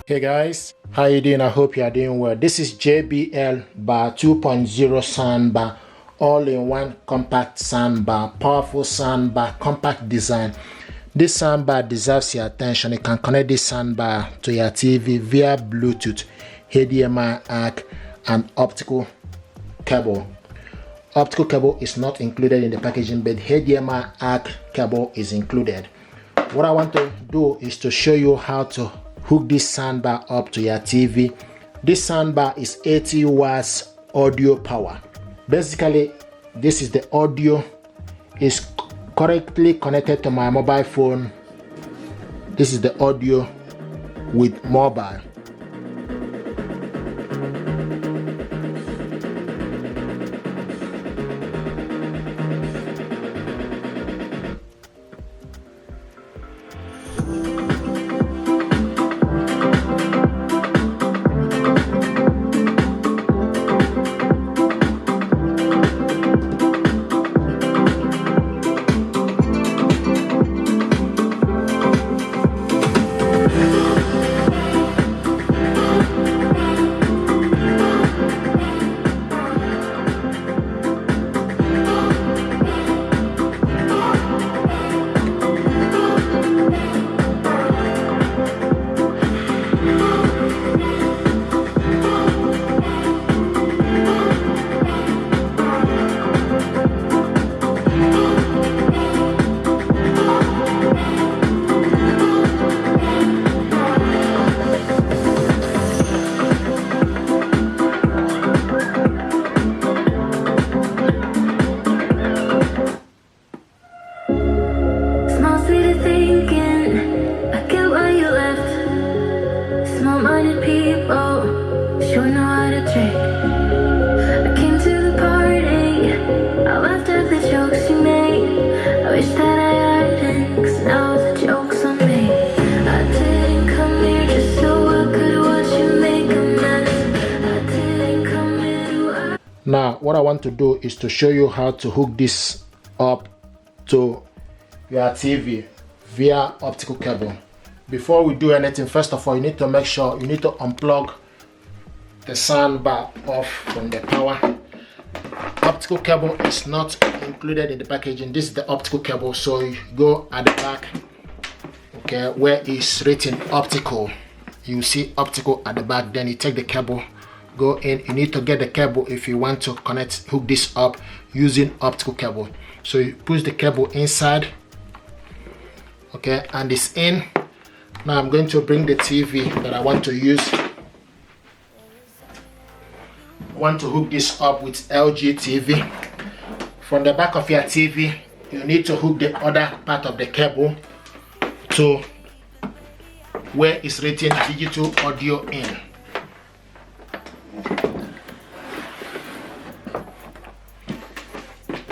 Hey guys, how you doing? I hope you are doing well. This is JBL Bar 2.0 Soundbar, all-in-one compact soundbar, powerful soundbar, compact design. This soundbar deserves your attention. You can connect this soundbar to your TV via Bluetooth, HDMI ARC, and optical cable. Optical cable is not included in the packaging, but HDMI ARC cable is included. What I want to do is to show you how to hook this soundbar up to your TV. This soundbar is 80 watts audio power. Basically, this is the audio is correctly connected to my mobile phone. This is the audio with mobile. Now, what I want to do is to show you how to hook this up to your TV via optical cable. Before we do anything, first of all, you need to make sure you need to unplug the soundbar off from the power. Optical cable is not included in the packaging. This is the optical cable, so you go at the back, okay, where it's written optical. You see optical at the back, then you take the cable, go in. You need to get the cable if you want to hook this up using optical cable. So you push the cable inside, okay, and it's in. Now I'm going to bring the TV that I want to use. I want to hook this up with LG TV. From the back of your TV, you need to hook the other part of the cable to where it's written digital audio in.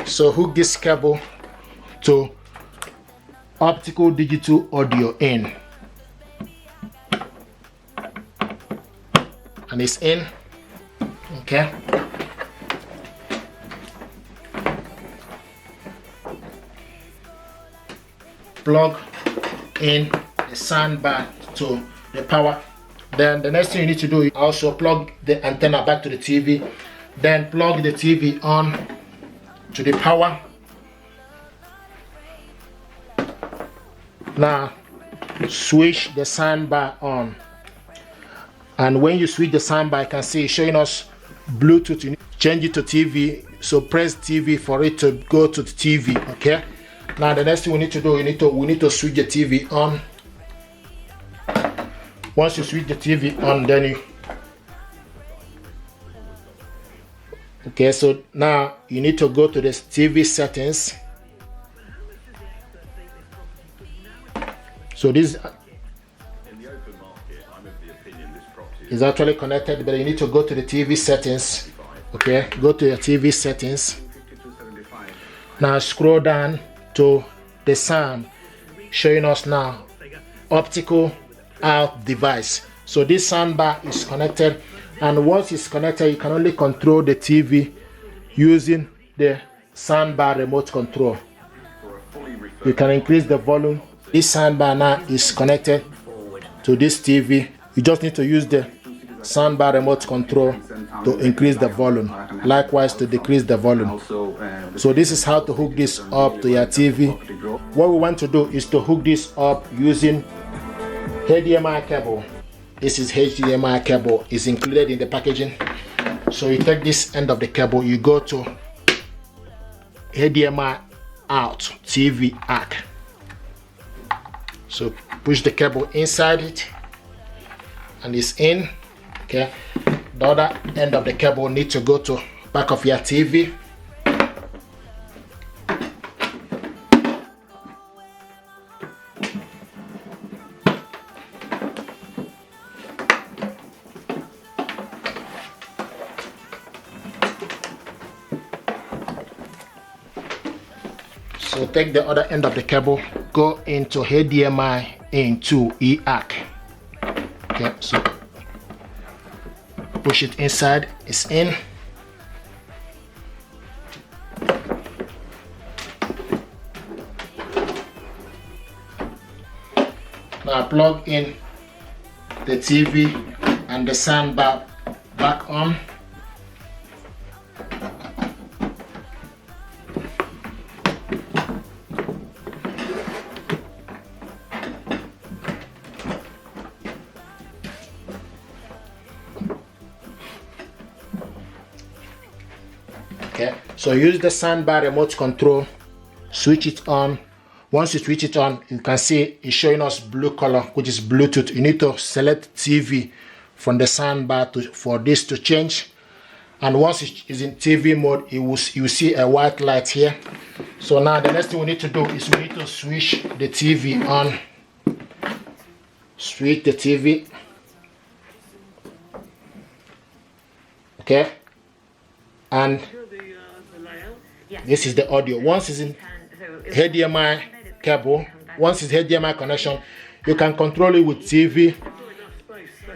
So hook this cable to optical digital audio in, and it's in, okay. Plug in the soundbar to the power. Then the next thing you need to do is also plug the antenna back to the TV, then plug the TV on to the power. Now switch the soundbar on, and when you switch the soundbar, you can see it's showing us Bluetooth. You need to change it to TV, so press TV for it to go to the TV, okay. Now the next thing we need to do, we need to switch the TV on. Once you switch the TV on, then you, okay, so now you need to go to the TV settings. So this is actually connected, but you need to go to the TV settings, okay. Go to your TV settings. Now scroll down to the sound, showing us now optical out device. So this soundbar is connected, and once it's connected, you can only control the TV using the soundbar remote control. You can increase the volume. This soundbar now is connected to this TV, You just need to use the soundbar remote control to increase the volume, likewise to decrease the volume. So this is how to hook this up to your TV. What we want to do is to hook this up using HDMI cable. This is HDMI cable, is included in the packaging. So you take this end of the cable, you go to HDMI out, TV ARC. So push the cable inside it and it's in. Okay, the other end of the cable need to go to back of your TV. So take the other end of the cable, go into HDMI into eARC. Okay, so push it inside, it's in. Now plug in the TV and the soundbar back on. Okay, so use the soundbar remote control, switch it on. Once you switch it on, you can see it's showing us blue color, which is Bluetooth. You need to select TV from the soundbar for this to change. And once it is in TV mode, you will see a white light here. So now the next thing we need to do is we need to switch the TV on. Switch the TV. Okay. And this is the audio. Once it's in HDMI cable, once it's HDMI connection, you can control it with TV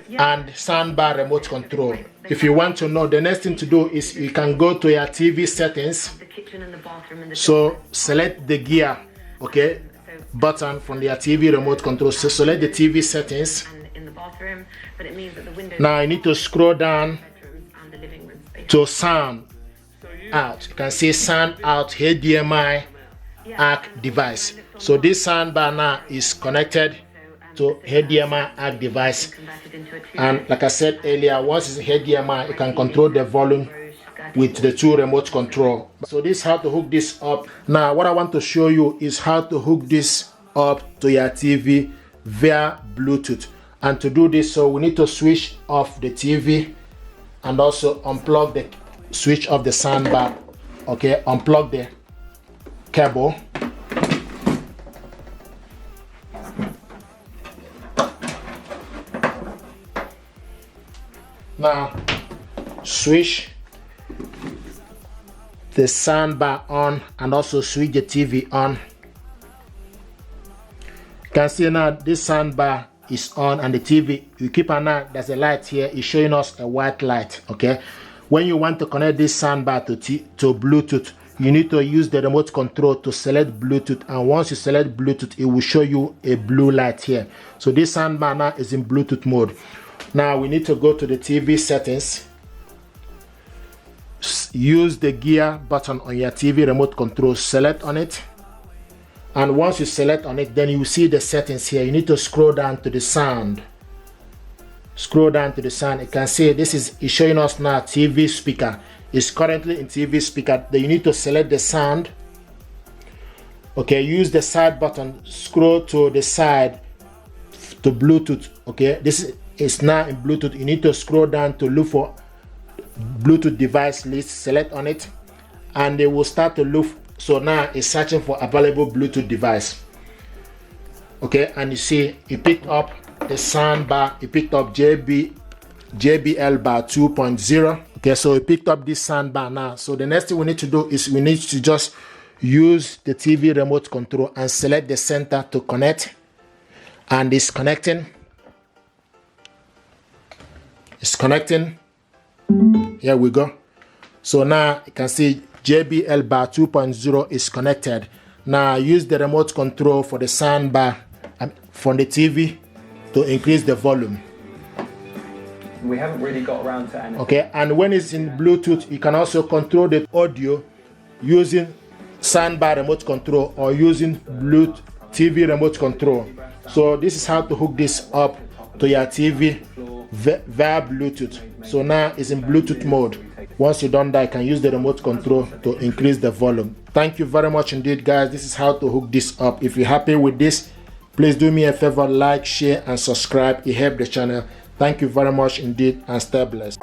and soundbar remote control. If you want to know, the next thing to do is you can go to your TV settings. So select the gear, okay, button from your TV remote control. So select the TV settings. Now you need to scroll down to sound out. You can see sound out HDMI ARC device. So this soundbar now is connected to HDMI ARC device, and like I said earlier, once it's HDMI, you can control the volume with the two remote control. So this is how to hook this up. Now what I want to show you is how to hook this up to your TV via Bluetooth. And to do this, so we need to switch off the TV and also unplug the switch off the soundbar. Okay, unplug the cable. Now switch the soundbar on and also switch the TV on. You can see now this soundbar is on and the TV, you keep an eye, there's a light here, it's showing us a white light. Okay, when you want to connect this soundbar to Bluetooth, you need to use the remote control to select Bluetooth, and once you select Bluetooth, it will show you a blue light here. So this soundbar now is in Bluetooth mode. Now we need to go to the TV settings, use the gear button on your TV remote control, select on it, and once you select on it, then you see the settings here. You need to scroll down to the sound. Scroll down to the sound. You can see this is showing us now TV speaker. It's currently in TV speaker. Then you need to select the sound. Okay, use the side button, scroll to the side to Bluetooth. Okay, this is now in Bluetooth. You need to scroll down to look for Bluetooth device list, select on it, and they will start to look. So now it's searching for available Bluetooth device. Okay, and you see it picked up the soundbar. It picked up JBL Bar 2.0. Okay, so it picked up this soundbar now. So the next thing we need to do is we need to just use the TV remote control and select the center to connect, and it's connecting. It's connecting. Here we go. So now you can see JBL Bar 2.0 is connected. Now use the remote control for the soundbar from the TV to increase the volume. We haven't really got around to anything. Okay, and when it's in Bluetooth, you can also control the audio using soundbar remote control or using Bluetooth TV remote control. So this is how to hook this up to your TV via Bluetooth. So now it's in Bluetooth mode. Once you're done that, you can use the remote control to increase the volume. Thank you very much indeed, guys. This is how to hook this up. If you're happy with this, please do me a favor, like, share, and subscribe. It helps the channel. Thank you very much indeed, and stay blessed.